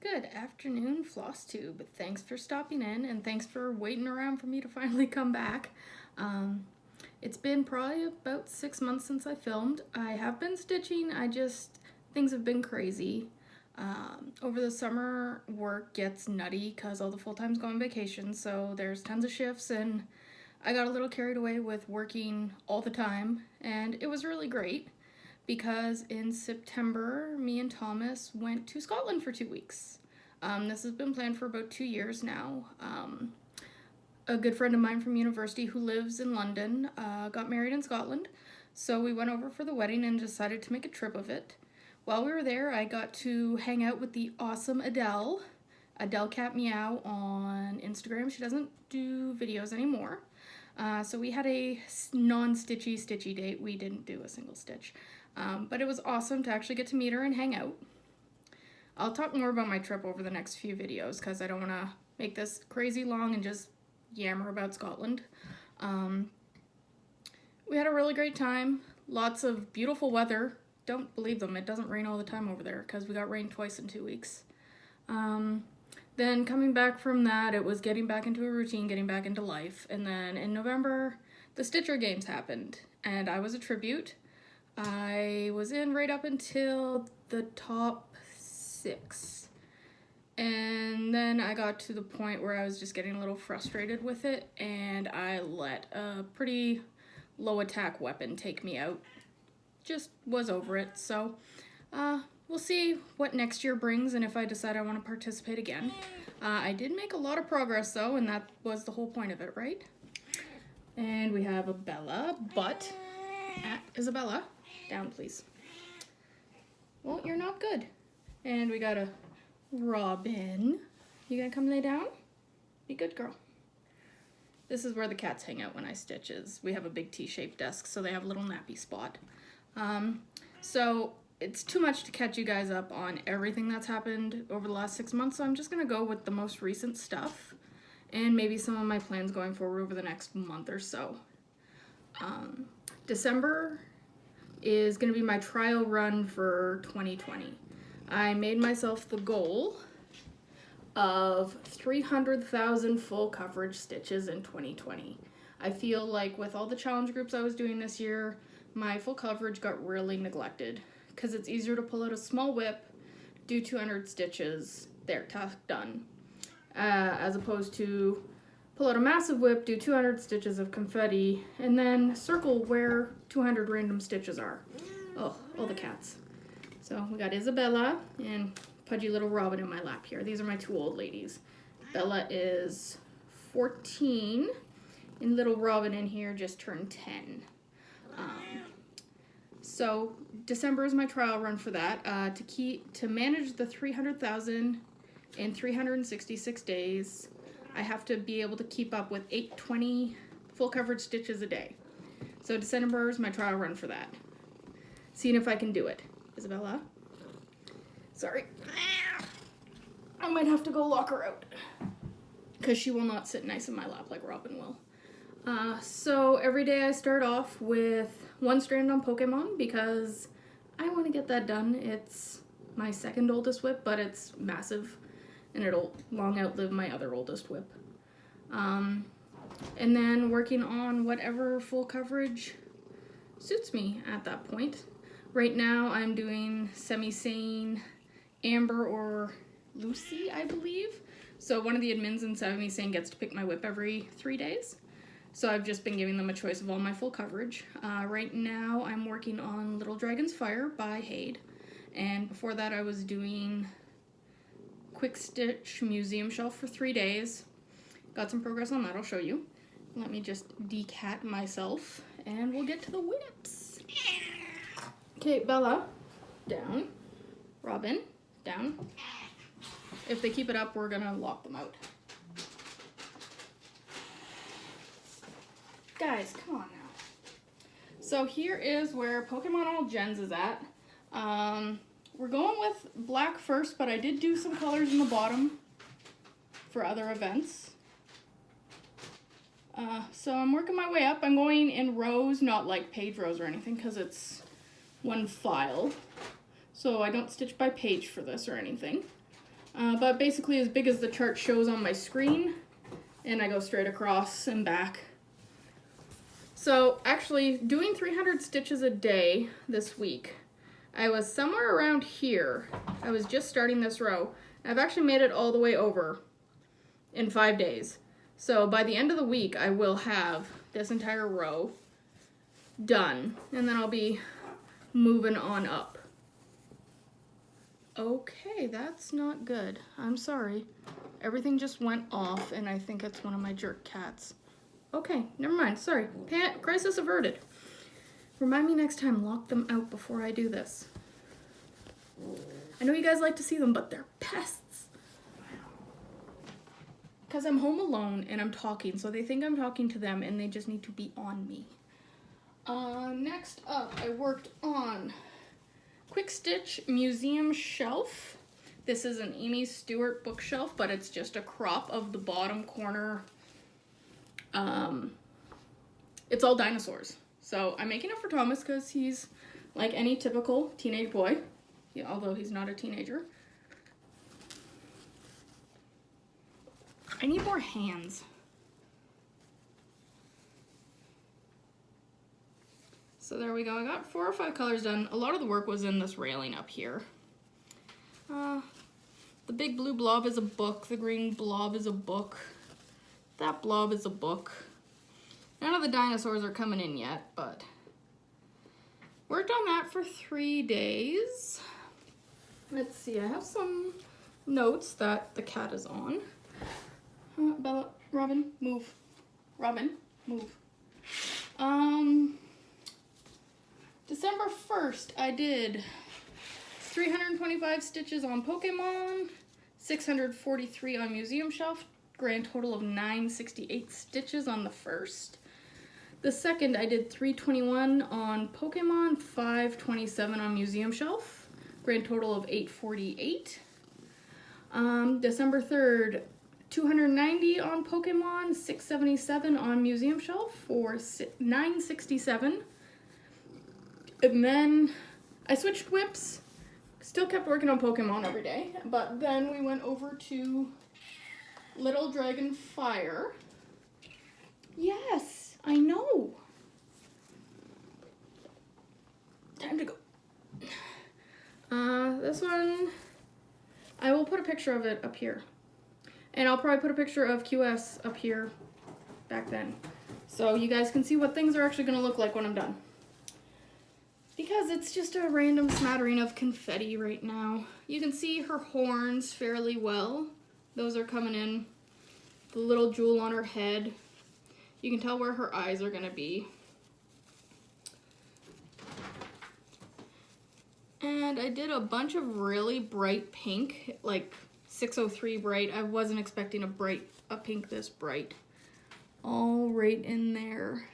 Good afternoon, Flosstube. Thanks for stopping in and thanks for waiting around for me to finally come back. It's been probably about 6 months since I filmed. I have been stitching, things have been crazy. Over the summer, work gets nutty because all the full-times go on vacation, so there's tons of shifts, and I got a little carried away with working all the time, and it was really great because in September, me and Thomas went to Scotland for 2 weeks. This has been planned for about 2 years now. A good friend of mine from university who lives in London got married in Scotland, so we went over for the wedding and decided to make a trip of it. While we were there, I got to hang out with the awesome Adele Cat Meow on Instagram. She doesn't do videos anymore. So we had a non-stitchy date. We didn't do a single stitch. But it was awesome to actually get to meet her and hang out. I'll talk more about my trip over the next few videos because I don't want to make this crazy long and just yammer about Scotland. We had a really great time. Lots of beautiful weather. Don't believe them, it doesn't rain all the time over there because we got rain twice in 2 weeks. Then coming back from that, it was getting back into a routine, getting back into life. And then in November, the Stitcher Games happened, and I was a tribute. I was in right up until the top 6. And then I got to the point where I was just getting a little frustrated with it, and I let a pretty low attack weapon take me out. Just was over it, so we'll see what next year brings and if I decide I want to participate again. I did make a lot of progress though, and that was the whole point of it, right? And we have a Bella, but Isabella, down please. Well, you're not good. And we got a Robin. You gonna come lay down? Be good, girl. This is where the cats hang out when I stitches. We have a big T-shaped desk, so they have a little nappy spot. So it's too much to catch you guys up on everything that's happened over the last 6 months, so I'm just gonna go with the most recent stuff and maybe some of my plans going forward over the next month or so. December is gonna be my trial run for 2020. I made myself the goal of 300,000 full coverage stitches in 2020. I feel like with all the challenge groups I was doing this year, my full coverage got really neglected because it's easier to pull out a small whip, do 200 stitches, there, task done, as opposed to pull out a massive whip, do 200 stitches of confetti, and then circle where 200 random stitches are. Oh, all the cats. So we got Isabella and pudgy little Robin in my lap here. These are my 2 old ladies. Bella is 14, and little Robin in here just turned 10. So December is my trial run for that. To manage the 300,000 in 366 days, I have to be able to keep up with 820 full coverage stitches a day. So December is my trial run for that. Seeing if I can do it. Isabella? Sorry. I might have to go lock her out because she will not sit nice in my lap like Robin will. So every day I start off with 1 strand on Pokemon because I want to get that done. It's my 2nd oldest whip, but it's massive and it'll long outlive my other oldest whip. And then working on whatever full coverage suits me at that point. Right now I'm doing Semi-Sane, Amber, or Lucy, I believe. So one of the admins in Semi-Sane gets to pick my whip every 3 days. So I've just been giving them a choice of all my full coverage. Right now I'm working on Lil Dragonz Fire by Hade. And before that I was doing Quick Stitch Museum Shelf for 3 days. Got some progress on that, I'll show you. Let me just decat myself and we'll get to the whips. Okay, Bella, down. Robin, down. If they keep it up, we're gonna lock them out. Guys, come on now. So here is where Pokemon All Gens is at. We're going with black first, but I did do some colors in the bottom for other events. So I'm working my way up. I'm going in rows, not like page rows or anything, because it's 1 file. So I don't stitch by page for this or anything. but basically as big as the chart shows on my screen, and I go straight across and back. So actually doing 300 stitches a day this week, I was somewhere around here. I was just starting this row. I've actually made it all the way over in 5 days. So by the end of the week, I will have this entire row done, and then I'll be moving on up. Okay, that's not good. I'm sorry. Everything just went off, and I think it's one of my jerk cats. Okay, never mind. Sorry. Crisis averted. Remind me next time, lock them out before I do this. I know you guys like to see them, but they're pests. Because I'm home alone and I'm talking, so they think I'm talking to them and they just need to be on me. Next up, I worked on Quick Stitch Museum Shelf. This is an Amy Stewart bookshelf, but it's just a crop of the bottom corner. It's all dinosaurs. So I'm making it for Thomas because he's like any typical teenage boy, although he's not a teenager. I need more hands. So there we go. I got 4 or 5 colors done. A lot of the work was in this railing up here. The big blue blob is a book. The green blob is a book. That blob is a book. None of the dinosaurs are coming in yet, but worked on that for 3 days. Let's see, I have some notes that the cat is on. Bella, Robin, move. Robin, move. December 1st, I did 325 stitches on Pokemon, 643 on Museum Shelf, grand total of 968 stitches on the 1st. The 2nd, I did 321 on Pokemon, 527 on Museum Shelf, grand total of 848. December 3rd, 290 on Pokemon, 677 on Museum Shelf for 967. And then I switched whips, still kept working on Pokemon every day, but then we went over to Lil Dragonz Fire. Yes, I know. Time to go. This one, I will put a picture of it up here. And I'll probably put a picture of QS up here back then. So you guys can see what things are actually going to look like when I'm done. Because it's just a random smattering of confetti right now. You can see her horns fairly well. Those are coming in. The little jewel on her head. You can tell where her eyes are going to be. And I did a bunch of really bright pink, like 603 bright. I wasn't expecting a pink this bright. All right in there.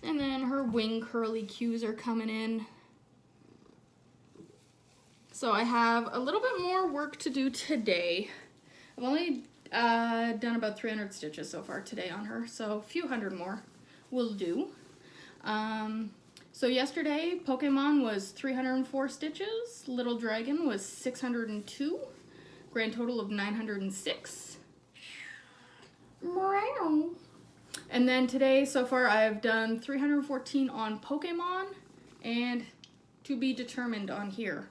And then her wing curly cues are coming in. So I have a little bit more work to do today. I've only done about 300 stitches so far today on her, so a few hundred more will do. So yesterday, Pokemon was 304 stitches, Lil Dragon was 602, grand total of 906. Meow. And then today, so far, I've done 314 on Pokemon, and to be determined on here.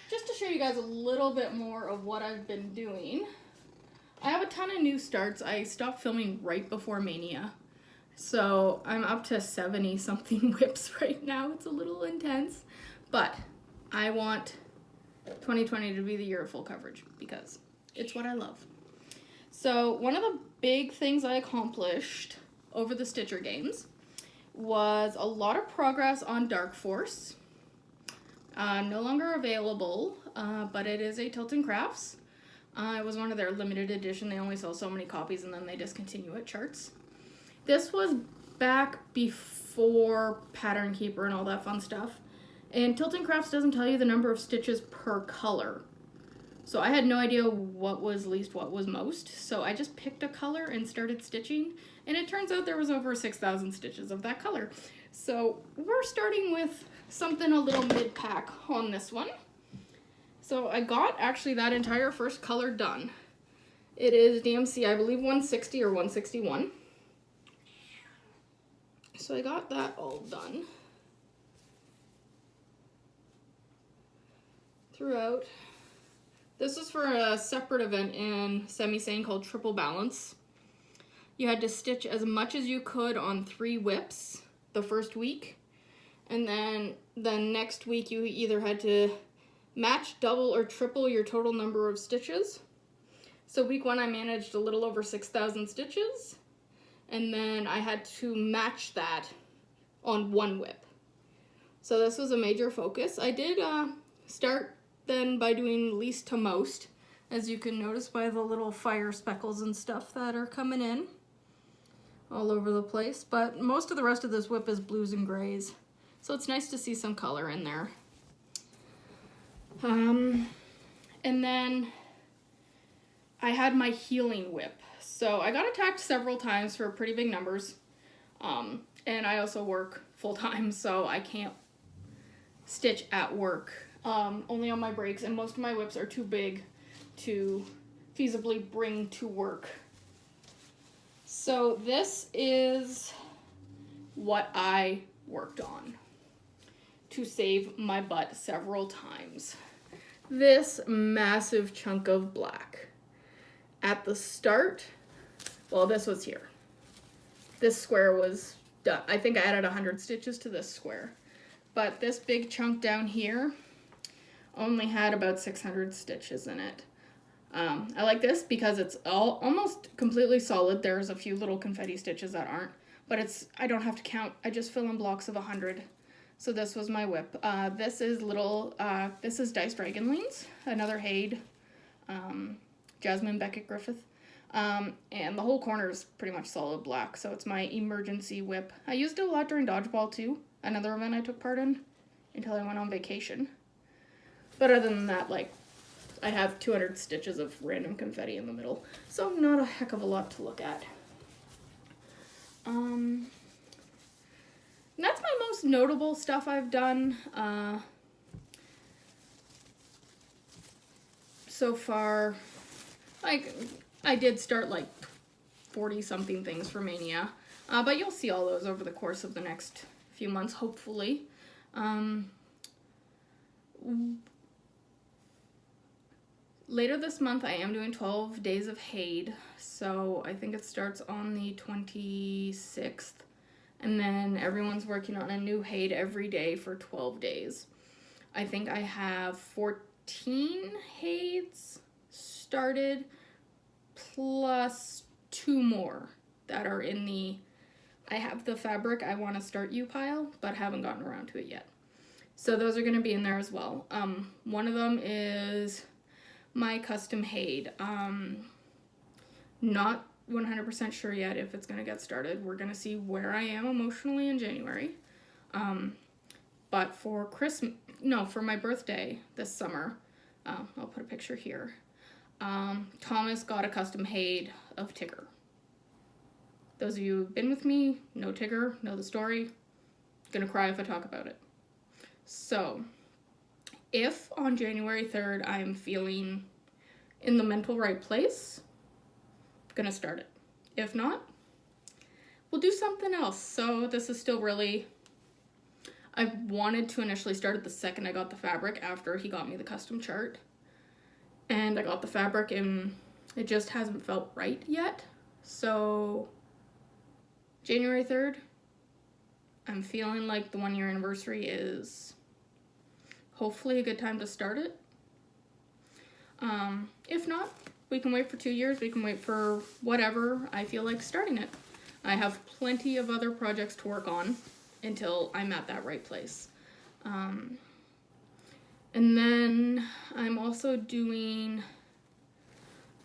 Just to show you guys a little bit more of what I've been doing. I have a ton of new starts. I stopped filming right before Mania. So I'm up to 70 something whips right now. It's a little intense, but I want 2020 to be the year of full coverage because it's what I love. So one of the big things I accomplished over the Stitcher games was a lot of progress on Dark Force. No longer available, but it is a Tilton Crafts. It was one of their limited edition. They only sell so many copies and then they discontinue at charts. This was back before Pattern Keeper and all that fun stuff. And Tilton Crafts doesn't tell you the number of stitches per color. So I had no idea what was least, what was most. So I just picked a color and started stitching. And it turns out there was over 6,000 stitches of that color. So we're starting with something a little mid-pack on this one. So I got actually that entire first color done. It is DMC, I believe 160 or 161. So I got that all done. Throughout. This was for a separate event in Semi-Sane called Triple Balance. You had to stitch as much as you could on 3 whips the first week. And then the next week you either had to match, double, or triple your total number of stitches. So week 1 I managed a little over 6,000 stitches. And then I had to match that on 1 whip. So this was a major focus. I did start then by doing least to most, as you can notice by the little fire speckles and stuff that are coming in all over the place. But most of the rest of this whip is blues and grays. So it's nice to see some color in there. And then I had my healing whip. So I got attacked several times for pretty big numbers. And I also work full time, so I can't stitch at work. Only on my breaks, and most of my whips are too big to feasibly bring to work. So this is what I worked on to save my butt several times. This massive chunk of black. At the start, well, this was here. This square was done. I think I added 100 stitches to this square. But this big chunk down here only had about 600 stitches in it. I like this because it's almost completely solid. There's a few little confetti stitches that aren't, but I don't have to count. I just fill in blocks of 100. So this was my whip. This is Dice Dragonlings, another Haid, Jasmine Beckett Griffith. And the whole corner is pretty much solid black, so it's my emergency whip. I used it a lot during dodgeball too, another event I took part in, until I went on vacation. But other than that, like, I have 200 stitches of random confetti in the middle, so not a heck of a lot to look at. That's my most notable stuff I've done so far. Like, I did start like 40-something things for Mania, but you'll see all those over the course of the next few months, hopefully. Later this month, I am doing 12 days of Haid, so I think it starts on the 26th, and then everyone's working on a new Haid every day for 12 days. I think I have 14 Haids started, plus 2 more that are in the I have the fabric I want to start you pile, but haven't gotten around to it yet. So those are going to be in there as well. One of them is my custom Haid. Not 100% sure yet if it's going to get started. We're going to see where I am emotionally in January. But for for my birthday this summer, I'll put a picture here. Thomas got a custom Haid of Tigger. Those of you who've been with me know Tigger, know the story. Gonna cry if I talk about it. So, if on January 3rd I'm feeling in the mental right place, I'm gonna start it. If not, we'll do something else. So this is still really, I wanted to initially start it the second I got the fabric after he got me the custom chart. And I got the fabric and it just hasn't felt right yet. So January 3rd, I'm feeling like the 1-year anniversary is hopefully a good time to start it. If not, we can wait for 2 years. We can wait for whatever I feel like starting it. I have plenty of other projects to work on until I'm at that right place. And then I'm also doing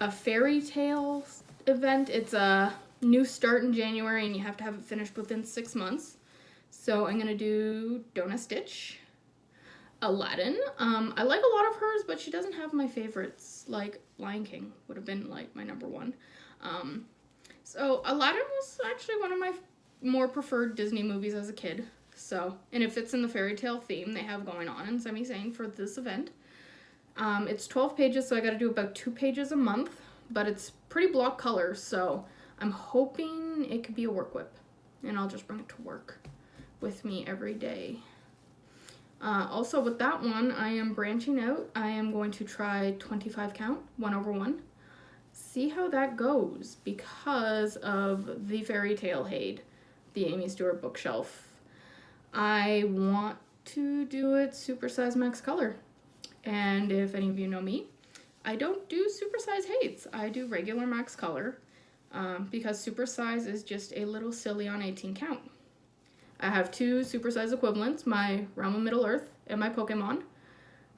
a fairy tale event. It's a new start in January and you have to have it finished within 6 months. So I'm gonna do Donna Stitch, Aladdin. I like a lot of hers, but she doesn't have my favorites. Like Lion King would have been like my number 1. So Aladdin was actually one of my more preferred Disney movies as a kid. So, and it fits in the fairy tale theme they have going on in Semi-Sane for this event. It's 12 pages, so I gotta do about 2 pages a month, but it's pretty block colors, so I'm hoping it could be a work whip, and I'll just bring it to work with me every day. Also with that one, I am branching out. I am going to try 25 count, 1/1. See how that goes because of the Fairy Tale Haid, the Amy Stewart bookshelf. I want to do it supersize max color. And if any of you know me, I don't do supersize Haids. I do regular max color because supersize is just a little silly on 18 count. I have 2 supersize equivalents, my Realm of Middle-earth and my Pokemon.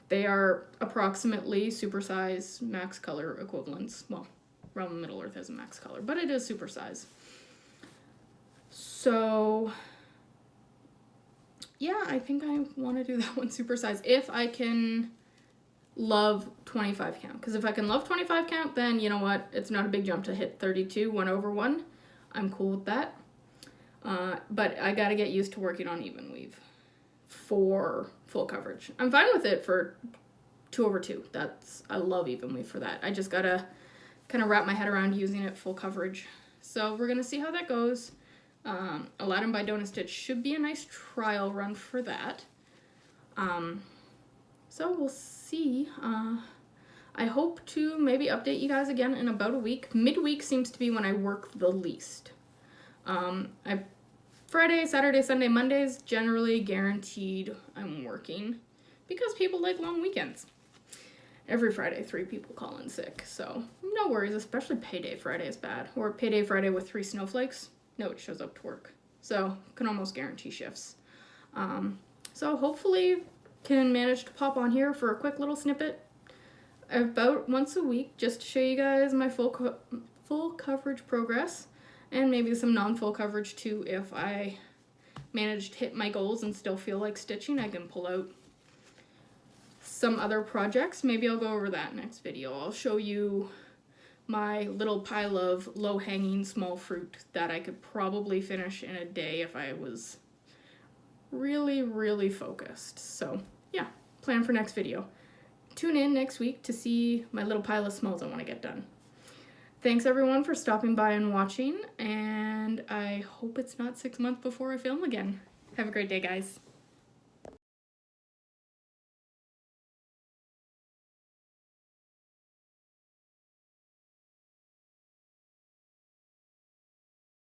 They are approximately supersize max color equivalents. Well, Realm of Middle-earth has a max color, but it is supersize. So yeah, I think I want to do that one supersize if I can love 25 count. Because if I can love 25 count, then you know what? It's not a big jump to hit 32, 1/1. I'm cool with that. But I gotta get used to working on even weave for full coverage. I'm fine with it for 2/2. I love even weave for that. I just gotta kind of wrap my head around using it full coverage. So we're gonna see how that goes. Aladdin by Donut Stitch should be a nice trial run for that. So we'll see. I hope to maybe update you guys again in about a week. Midweek seems to be when I work the least. Friday, Saturday, Sunday, Mondays, generally guaranteed I'm working because people like long weekends. Every Friday, 3 people call in sick, so no worries, especially payday Friday is bad. Or payday Friday with 3 snowflakes, nobody shows up to work. So can almost guarantee shifts. So hopefully can manage to pop on here for a quick little snippet about once a week just to show you guys my full coverage progress. And maybe some non-full coverage too. If I managed to hit my goals and still feel like stitching, I can pull out some other projects. Maybe I'll go over that next video. I'll show you my little pile of low-hanging small fruit that I could probably finish in a day if I was really, really focused. So yeah, plan for next video. Tune in next week to see my little pile of smalls I want to get done. Thanks everyone for stopping by and watching, and I hope it's not 6 months before I film again. Have a great day, guys.